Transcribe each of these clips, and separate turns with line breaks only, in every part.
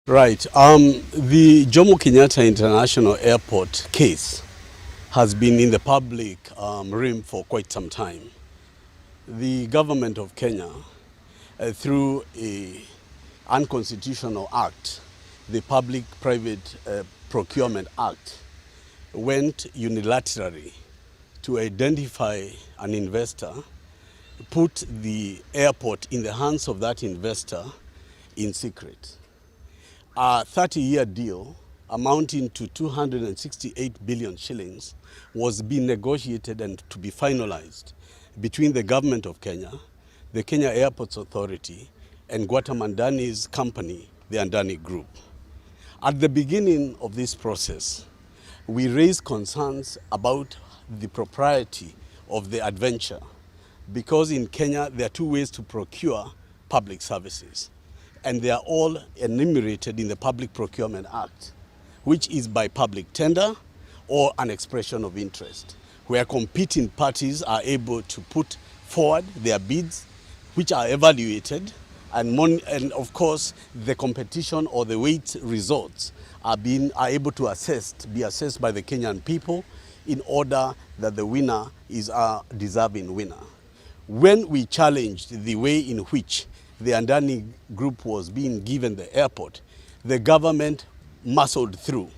Right. The Jomo Kenyatta International Airport case has been in the public realm for quite some time. The government of Kenya, through a unconstitutional act, the Public-Private Procurement Act, went unilaterally to identify an investor, put the airport in the hands of that investor in secret. A 30-year deal amounting to 268 billion shillings was being negotiated and to be finalized between the government of Kenya, the Kenya Airports Authority, and Adani's company, the Adani Group. At the beginning of this process, we raised concerns about the propriety of the adventure, because in Kenya there are two ways to procure public services, and they are all enumerated in the Public Procurement Act, which is by public tender or an expression of interest, where competing parties are able to put forward their bids, which are evaluated, and of course the competition or the weight results are able to be assessed by the Kenyan people in order that the winner is a deserving winner. When we challenged the way in which the Adani Group was being given the airport, the government muscled through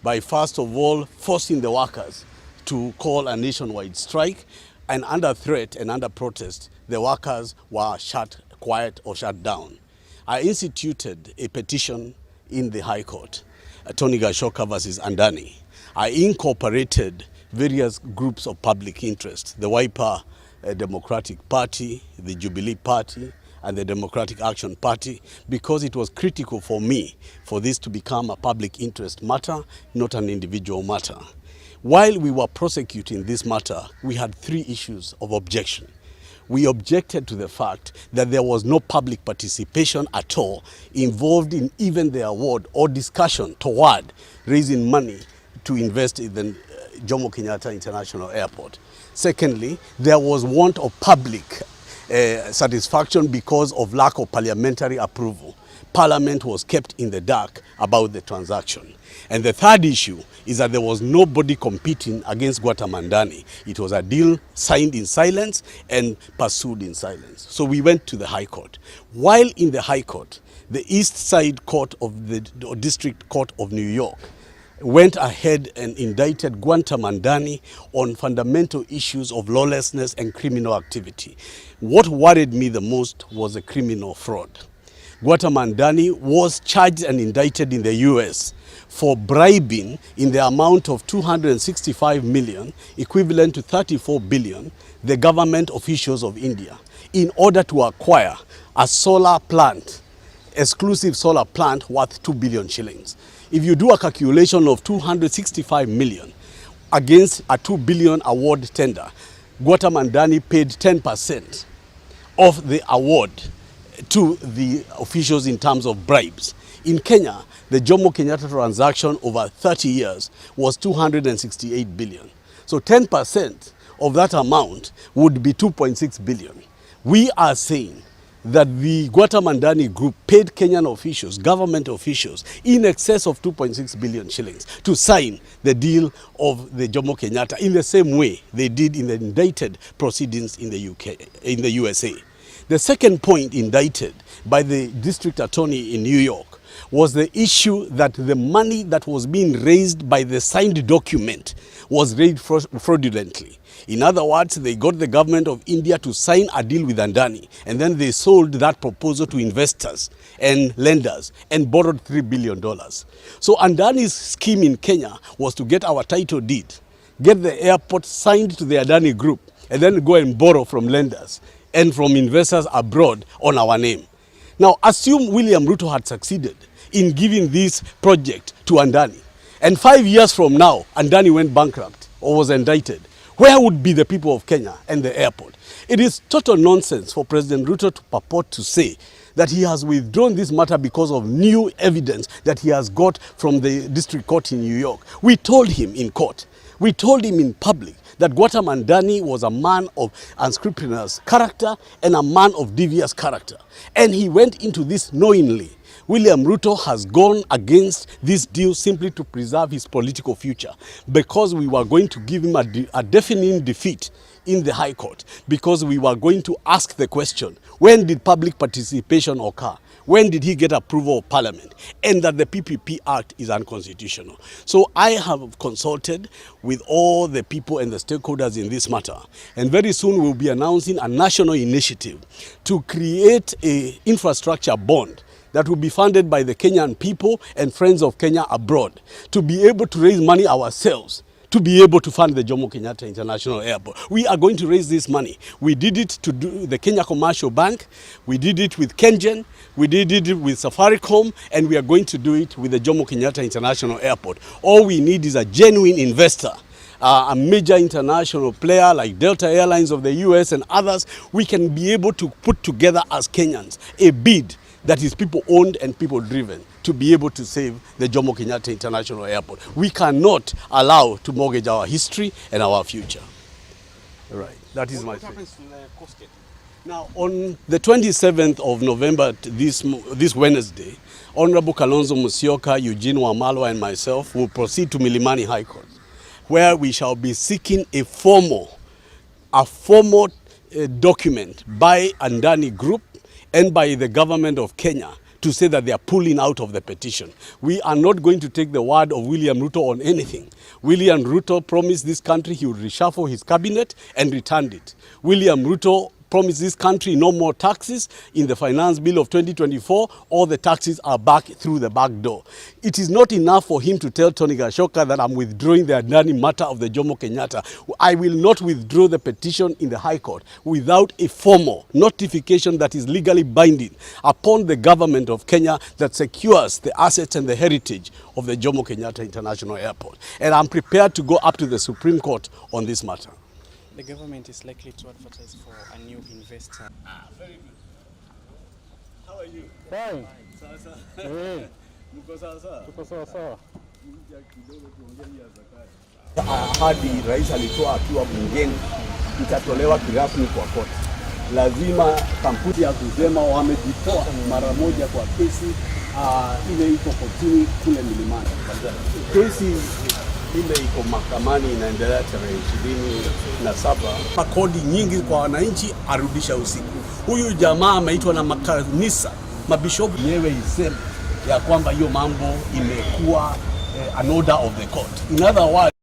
by first of all forcing the workers to call a nationwide strike, and under threat and under protest, the workers were shut down. I instituted a petition in the High Court, Tony Gashoka versus Adani. I incorporated various groups of public interest, the Wiper Democratic Party, the Jubilee Party, and the Democratic Action Party, because it was critical for me for this to become a public interest matter, not an individual matter. While we were prosecuting this matter, we had three issues of objection. We objected to the fact that there was no public participation at all involved in even the award or discussion toward raising money to invest in the Jomo Kenyatta International Airport. Secondly, there was want of public satisfaction because of lack of parliamentary approval. Parliament was kept in the dark about the transaction. And the third issue is that there was nobody competing against Adani. It was a deal signed in silence and pursued in silence. So we went to the High Court. While in the High Court, the East Side Court of the District Court of New York went ahead and indicted Adani on fundamental issues of lawlessness and criminal activity. What worried me the most was the criminal fraud. Adani was charged and indicted in the US for bribing in the amount of 265 million, equivalent to 34 billion, the government officials of India, in order to acquire a solar plant, exclusive solar plant worth 2 billion shillings. If you do a calculation of 265 million against a 2 billion award tender, Adani paid 10% of the award to the officials in terms of bribes. In Kenya, the Jomo Kenyatta transaction over 30 years was 268 billion. So 10% of that amount would be 2.6 billion. We are saying that the Adani Group paid Kenyan officials, government officials, in excess of 2.6 billion shillings to sign the deal of the Jomo Kenyatta in the same way they did in the indicted proceedings in the USA. The second point indicted by the district attorney in New York was the issue that the money that was being raised by the signed document was raised fraudulently. In other words, they got the government of India to sign a deal with Adani, and then they sold that proposal to investors and lenders and borrowed $3 billion. So Adani's scheme in Kenya was to get our title deed, get the airport signed to the Adani Group, and then go and borrow from lenders and from investors abroad on our name. Now, assume William Ruto had succeeded in giving this project to Adani, and 5 years from now, Adani went bankrupt or was indicted. Where would be the people of Kenya and the airport? It is total nonsense for President Ruto to purport to say that he has withdrawn this matter because of new evidence that he has got from the district court in New York. We told him in court, we told him in public that Adani was a man of unscrupulous character and a man of devious character. And he went into this knowingly William Ruto has gone against this deal simply to preserve his political future, because we were going to give him a deafening defeat in the High Court, because we were going to ask the question, when did public participation occur? When did he get approval of Parliament? And that the PPP Act is unconstitutional. So I have consulted with all the people and the stakeholders in this matter, and very soon we'll be announcing a national initiative to create an infrastructure bond that will be funded by the Kenyan people and friends of Kenya abroad, to be able to raise money ourselves, to be able to fund the Jomo Kenyatta International Airport. We are going to raise this money. We did it to do the Kenya Commercial Bank, we did it with Kengen, we did it with Safaricom, and we are going to do it with the Jomo Kenyatta International Airport. All we need is a genuine investor, a major international player like Delta Airlines of the US and others. We can be able to put together as Kenyans a bid that is people-owned and people-driven, to be able to save the Jomo Kenyatta International Airport. We cannot allow to mortgage our history and our future. Right, that is my thing. What happens to the cost? Now, on the 27th of November, this Wednesday, Honorable Kalonzo Musyoka, Eugene Wamalwa, and myself will proceed to Milimani High Court, where we shall be seeking a formal document by Adani Group and by the government of Kenya to say that they are pulling out of the petition. We are not going to take the word of William Ruto on anything. William Ruto promised this country he would reshuffle his cabinet and returned it. William Ruto promised this country no more taxes in the finance bill of 2024. All the taxes are back through the back door. It is not enough for him to tell Tony Gashoka that I'm withdrawing the Adani matter of the Jomo Kenyatta. I will not withdraw the petition in the High Court without a formal notification that is legally binding upon the government of Kenya that secures the assets and the heritage of the Jomo Kenyatta International Airport. And I'm prepared to go up to the Supreme Court on this matter.
The government is likely to advertise for a new investor.
Very good. How are you?
Fine.
Sasa.
Eh.
Mko sawa?
Tuko sawa sawa.
Ahadi rais alitoa akiwa bungeni itatolewa kirasmi kwa koti. Lazima kampuni ya kusema wamejitoa mara moja kwa kesi ile iko kotini kule Milimani. Kesi ile iko mahakamani inaendelea tarehe 27. Kodi nyingi kwa wananchi arudisha usiku. Huyu jamaa ameitwa na makanisa, mabishopu yenyewe iseme ya kwamba hiyo mambo imekuwa an order of the court. In other words,